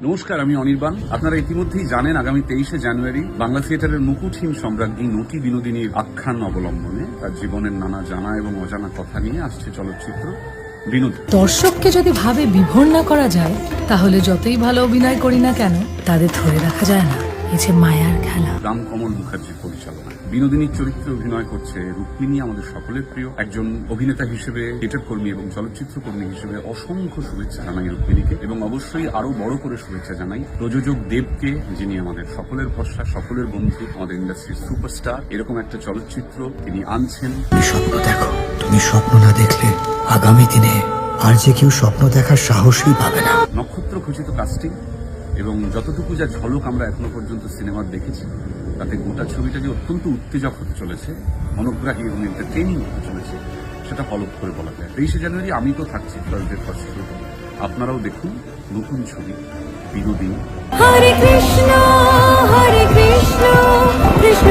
নমস্কার, আমি অনির্বাণ। আপনারা ইতিমধ্যেই জানেন আগামী 23শে জানুয়ারি বাংলা থিয়েটারের মুকুটহীন সম্রাজ্ঞী নটি বিনোদিনীর আখ্যান অবলম্বনে তার জীবনের নানা জানা এবং অজানা কথা নিয়ে আসছে চলচ্চিত্র বিনোদিনী। দর্শককে যদি ভাবে বিভোর না করা যায়, তাহলে যতই ভালো অভিনয় করি না কেন তাদের ধরে রাখা যায় না। এই যে মায়ার খেলা। রামকমল মুখার্জির পরিচালনা বিনোদিনীর চরিত্রে অভিনয় করছে রুক্মিণী, আমাদের সকলের প্রিয়। একজন অভিনেতা হিসেবে, থিয়েটার কর্মী এবং চলচ্চিত্র কর্মী হিসেবে অসংখ্য শুভেচ্ছা জানাই রুক্মিণীকে, এবং অবশ্যই আরো বড় করে শুভেচ্ছা জানাই প্রযোজক দেবকে, যিনি আমাদের সকলের ভরসা, সকলের বন্ধু, আমাদের ইন্ডাস্ট্রির সুপারস্টার। এরকম একটা চলচ্চিত্র তিনি আনছেন। তুমি স্বপ্ন দেখো, তুমি স্বপ্ন না দেখলে আগামী দিনে আর যে কেউ স্বপ্ন দেখার সাহসই পাবে না। নক্ষত্র খচিত কাস্টিং এবং যতটুকু যা ঝলক আমরা এখনো পর্যন্ত সিনেমার দেখেছি, তাতে গোটা ছবিটা যে অত্যন্ত উত্তেজক হতে চলেছে, মনোগ্রাহী এবং এন্টারটেইনিং হতে চলেছে, সেটা হলফ করে বলা যায়। 23শে জানুয়ারি আমি তো থাকছি ফার্স্ট ফার্স্ট শোতে। আপনারাও দেখুন নতুন ছবি বিনোদিনী। হরে কৃষ্ণ কৃষ্ণ কৃষ্ণ